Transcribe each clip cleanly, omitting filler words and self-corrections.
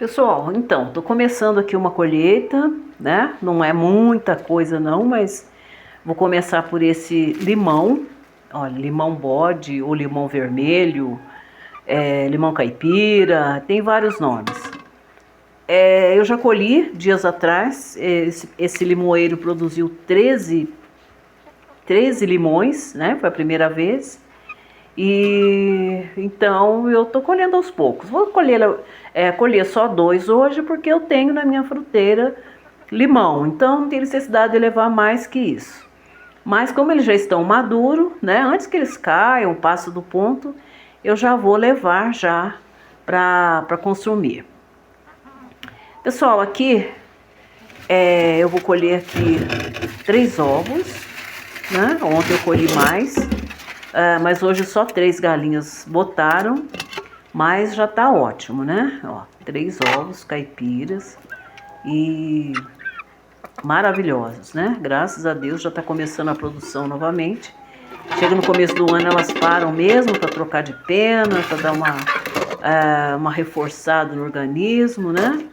Pessoal, então, tô começando aqui uma colheita, né? Não é muita coisa não, mas vou começar por esse limão. Olha, limão bode ou limão vermelho, limão caipira, tem vários nomes. Eu já colhi dias atrás, esse limoeiro produziu 13 limões, né? Foi a primeira vez. E então eu tô colhendo aos poucos. Vou colher só 2 hoje porque eu tenho na minha fruteira limão. Então não tem necessidade de levar mais que isso. Mas como eles já estão maduros, né? Antes que eles caiam, passem do ponto, eu já vou levar já para consumir. Pessoal, aqui eu vou colher aqui 3 ovos, né? Ontem eu colhi mais. Mas hoje só 3 galinhas botaram, mas já tá ótimo, né? Ó, 3 ovos caipiras e maravilhosos, né? Graças a Deus já tá começando a produção novamente. Chega no começo do ano elas param mesmo para trocar de pena, para dar uma reforçada no organismo, né?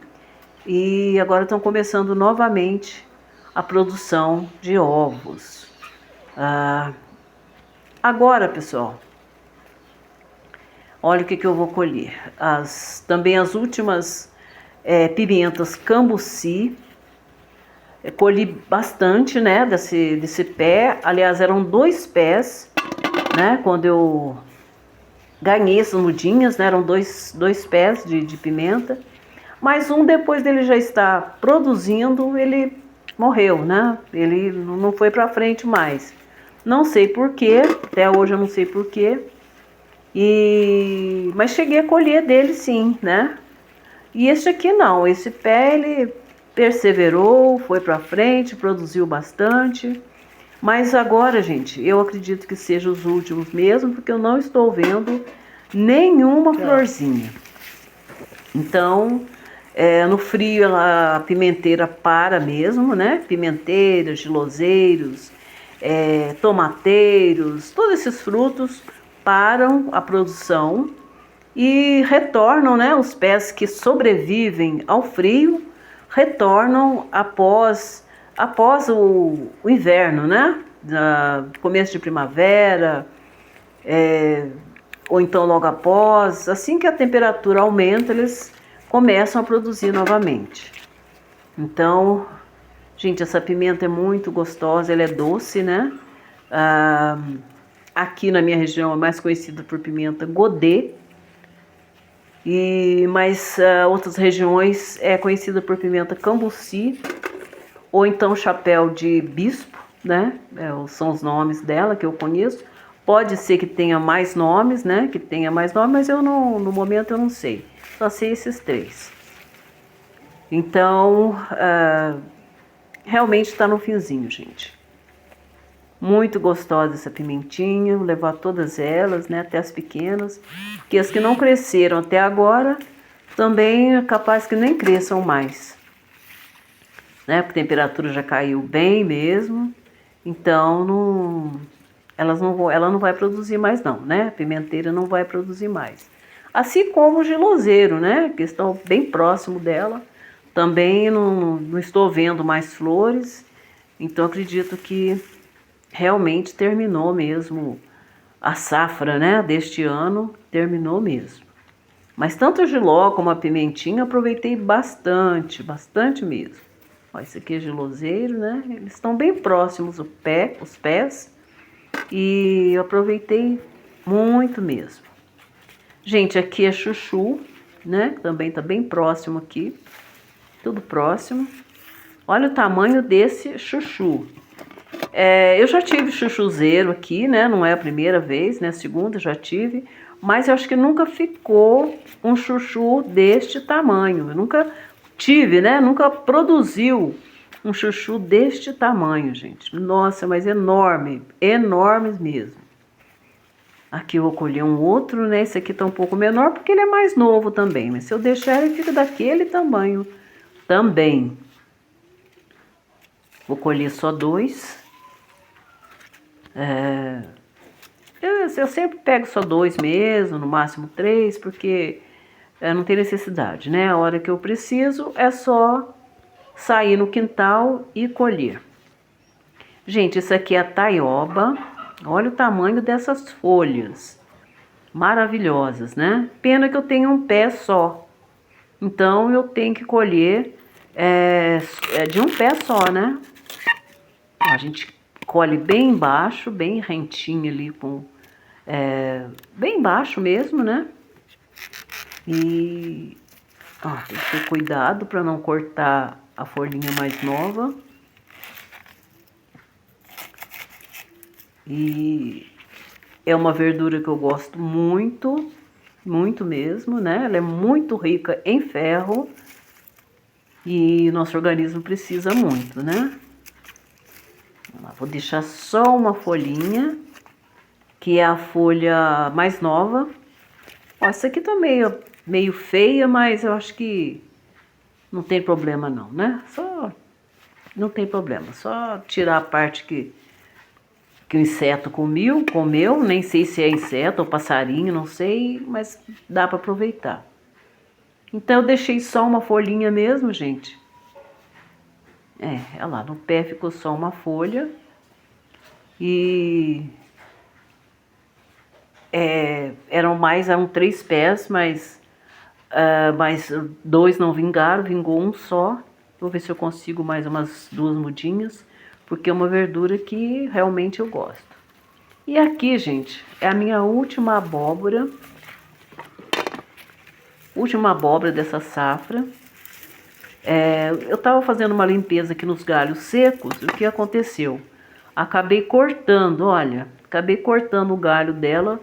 E agora estão começando novamente a produção de ovos. Agora, pessoal, olha o que eu vou colher. Também as últimas pimentas cambuci. Colhi bastante, né, desse pé. Aliás, eram 2 pés, né, quando eu ganhei essas mudinhas, né, eram dois pés de pimenta. Mas um, depois dele já estar produzindo, ele morreu, né? Ele não foi para frente mais. Não sei porquê, até hoje eu não sei porquê. Mas cheguei a colher dele sim, né? E esse aqui não, esse pé ele perseverou, foi para frente, produziu bastante. Mas agora, gente, eu acredito que sejam os últimos mesmo, porque eu não estou vendo nenhuma florzinha. Então, no frio a pimenteira para mesmo, né? Pimenteiras, giloseiros, tomateiros, todos esses frutos param a produção e retornam, né? Os pés que sobrevivem ao frio retornam após o inverno, né? Começo de primavera, ou então logo após. Assim que a temperatura aumenta, eles começam a produzir novamente. Então, gente, essa pimenta é muito gostosa, ela é doce, né? Aqui na minha região é mais conhecida por pimenta godê, mas outras regiões é conhecida por pimenta cambuci, ou então chapéu de bispo, né? São os nomes dela que eu conheço. Pode ser que tenha mais nomes, né? Mas eu não, no momento eu não sei. Só sei esses 3. Então, realmente está no finzinho, gente. Muito gostosa essa pimentinha, vou levar todas elas, né, até as pequenas, porque as que não cresceram até agora, também é capaz que nem cresçam mais, né, porque a temperatura já caiu bem mesmo, então ela não vai produzir mais não, né, a pimenteira não vai produzir mais. Assim como o giloseiro, né, que estão bem próximo dela, também não estou vendo mais flores, então acredito que realmente terminou mesmo a safra, né, deste ano, terminou mesmo. Mas tanto o giló como a pimentinha aproveitei bastante, bastante mesmo. Ó, esse aqui é giloseiro, né? Eles estão bem próximos os pés, e eu aproveitei muito mesmo. Gente, aqui é chuchu, né? Também tá bem próximo aqui, tudo próximo. Olha o tamanho desse chuchu. Eu já tive chuchuzeiro aqui, né? Não é a primeira vez, né? A segunda já tive, mas eu acho que nunca ficou um chuchu deste tamanho. Eu nunca tive, né? Nunca produziu um chuchu deste tamanho, gente. Nossa, mas enorme, enormes mesmo. Aqui eu vou colher um outro, né? Esse aqui tá um pouco menor porque ele é mais novo também, mas se eu deixar ele fica daquele tamanho também. Vou colher só 2. Eu sempre pego só 2 mesmo, no máximo 3, porque não tem necessidade, né? A hora que eu preciso é só sair no quintal e colher. Gente, isso aqui é a taioba. Olha o tamanho dessas folhas. Maravilhosas, né? Pena que eu tenho um pé só. Então eu tenho que colher de um pé só, né? A gente colhe bem embaixo, bem rentinho ali, bem baixo mesmo, né? E tem que ter cuidado para não cortar a folhinha mais nova. E é uma verdura que eu gosto muito, muito mesmo, né? Ela é muito rica em ferro e nosso organismo precisa muito, né? Vou deixar só uma folhinha, que é a folha mais nova. Essa aqui tá meio feia, mas eu acho que não tem problema não, né? Não tem problema, só tirar a parte que o inseto comeu, nem sei se é inseto ou passarinho, não sei, mas dá para aproveitar. Então eu deixei só uma folhinha mesmo, gente. Olha lá, no pé ficou só uma folha. E eram 3 pés, mas 2 não vingaram, vingou um só. Vou ver se eu consigo mais umas 2 mudinhas, porque é uma verdura que realmente eu gosto. E aqui, gente, é a minha última abóbora dessa safra. Eu estava fazendo uma limpeza aqui nos galhos secos, e o que aconteceu? Acabei cortando o galho dela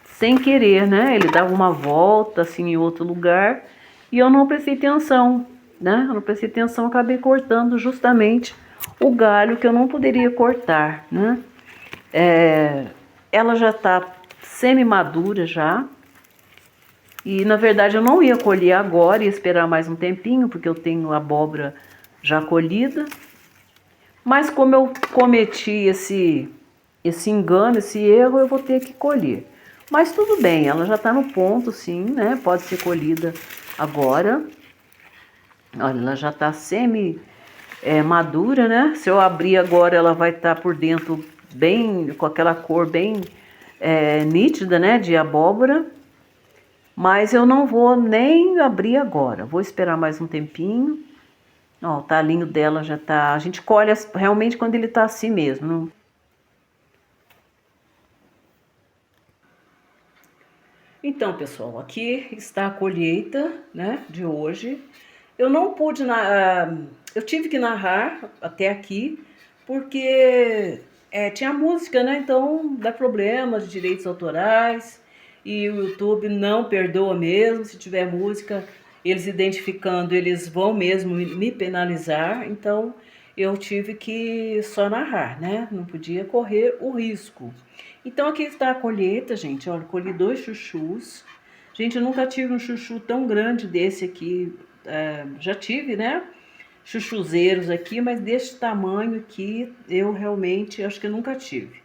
sem querer, né? Ele dava uma volta assim em outro lugar e eu não prestei atenção, né? Eu não prestei atenção, acabei cortando justamente o galho que eu não poderia cortar, né? Ela já está semi-madura já. E na verdade eu não ia colher agora, ia esperar mais um tempinho, porque eu tenho abóbora já colhida. Mas como eu cometi esse engano, esse erro, eu vou ter que colher. Mas tudo bem, ela já está no ponto, sim, né? Pode ser colhida agora. Olha, ela já está madura, né? Se eu abrir agora, ela vai estar por dentro bem, com aquela cor bem nítida, né? De abóbora. Mas eu não vou nem abrir agora. Vou esperar mais um tempinho. Ó, o talinho dela já tá... A gente colhe realmente quando ele tá assim mesmo. Não... Então, pessoal, aqui está a colheita, né, de hoje. Eu não pude... Eu tive que narrar até aqui, porque tinha música, né? Então dá problema de direitos autorais. E o YouTube não perdoa mesmo, se tiver música, eles identificando, eles vão mesmo me penalizar. Então eu tive que só narrar, né? Não podia correr o risco. Então aqui está a colheita, gente. Olha, colhi 2 chuchus. Gente, eu nunca tive um chuchu tão grande desse aqui. Já tive, né? Chuchuzeiros aqui, mas desse tamanho aqui eu realmente acho que eu nunca tive.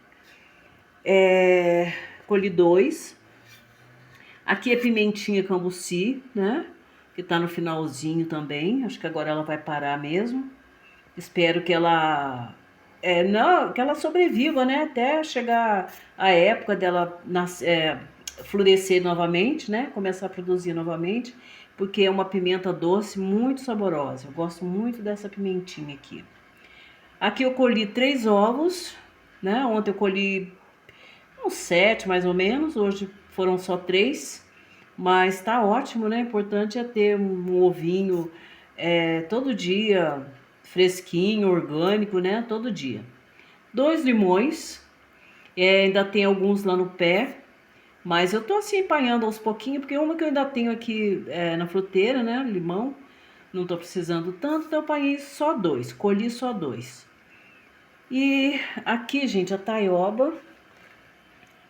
Colhi 2. Aqui é pimentinha cambuci, né? Que tá no finalzinho também. Acho que agora ela vai parar mesmo. Espero que ela que ela sobreviva, né? Até chegar a época dela florescer novamente, né? Começar a produzir novamente, porque é uma pimenta doce muito saborosa. Eu gosto muito dessa pimentinha aqui. Aqui eu colhi 3 ovos, né? Ontem eu colhi uns 7 mais ou menos, hoje foram só 3, mas tá ótimo, né? O importante é ter um ovinho todo dia, fresquinho, orgânico, né? Todo dia. 2 limões, ainda tem alguns lá no pé, mas eu tô assim empanhando aos pouquinhos, porque uma que eu ainda tenho aqui na fruteira, né? Limão, não tô precisando tanto, então eu apanhei só 2, colhi só 2. E aqui, gente, a taioba.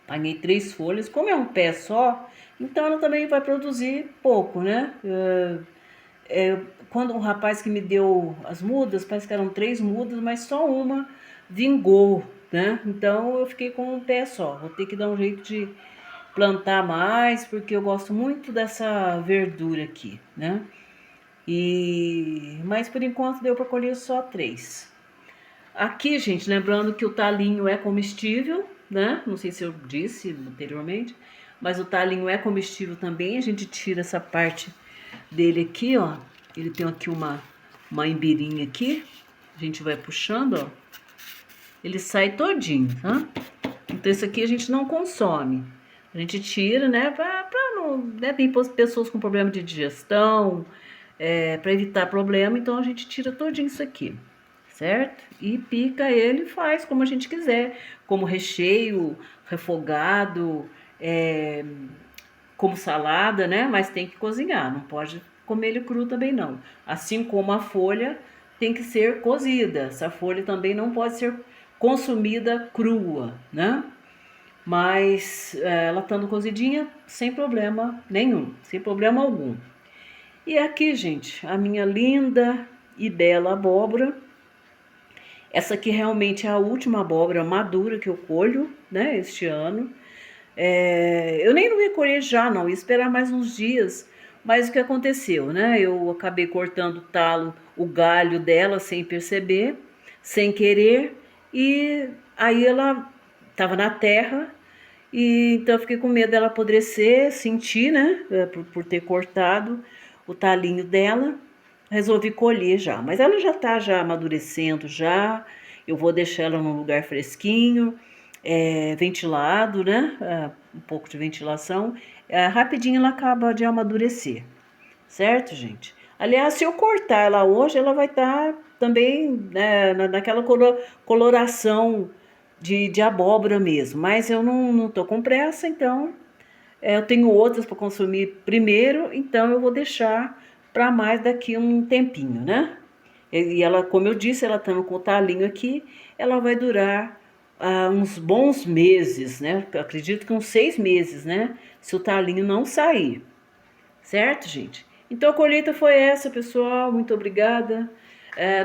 Apanhei 3 folhas. Como é um pé só, então ela também vai produzir pouco, né? Quando um rapaz que me deu as mudas, parece que eram 3 mudas, mas só uma vingou, né? Então eu fiquei com um pé só. Vou ter que dar um jeito plantar mais, porque eu gosto muito dessa verdura aqui, né? Mas por enquanto deu para colher só 3. Aqui, gente, lembrando que o talinho é comestível, né? Não sei se eu disse anteriormente, mas o talinho é comestível também. A gente tira essa parte dele aqui, ó. Ele tem aqui uma embirinha aqui. A gente vai puxando, ó. Ele sai todinho, tá? Então isso aqui a gente não consome. A gente tira, né? Pra não, né? Tem pessoas com problema de digestão, para evitar problema, então a gente tira todinho isso aqui, certo? E pica ele e faz como a gente quiser, como recheio, refogado, como salada, né? Mas tem que cozinhar, não pode comer ele cru também não. Assim como a folha tem que ser cozida, essa folha também não pode ser consumida crua, né? Mas ela estando cozidinha, sem problema nenhum, sem problema algum. E aqui, gente, a minha linda e bela abóbora. Essa aqui realmente é a última abóbora madura que eu colho, né, este ano. Eu nem não ia colher já, não, ia esperar mais uns dias. Mas o que aconteceu, né? Eu acabei cortando o talo, o galho dela sem perceber, sem querer. E aí ela estava na terra, e então eu fiquei com medo dela apodrecer, senti, né, por ter cortado o talinho dela. Resolvi colher já, mas ela já tá já amadurecendo já. Eu vou deixar ela num lugar fresquinho, ventilado, né, um pouco de ventilação. Rapidinho ela acaba de amadurecer, certo, gente? Aliás, se eu cortar ela hoje, ela vai estar também, naquela coloração de abóbora mesmo. Mas eu não tô com pressa, então eu tenho outras para consumir primeiro, então eu vou deixar para mais daqui um tempinho, né? E ela, como eu disse, ela estando com o talinho aqui, ela vai durar uns bons meses, né? Eu acredito que uns 6 meses, né? Se o talinho não sair, certo, gente? Então a colheita foi essa, pessoal. Muito obrigada.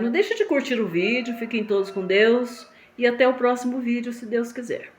Não deixe de curtir o vídeo, fiquem todos com Deus e até o próximo vídeo, se Deus quiser.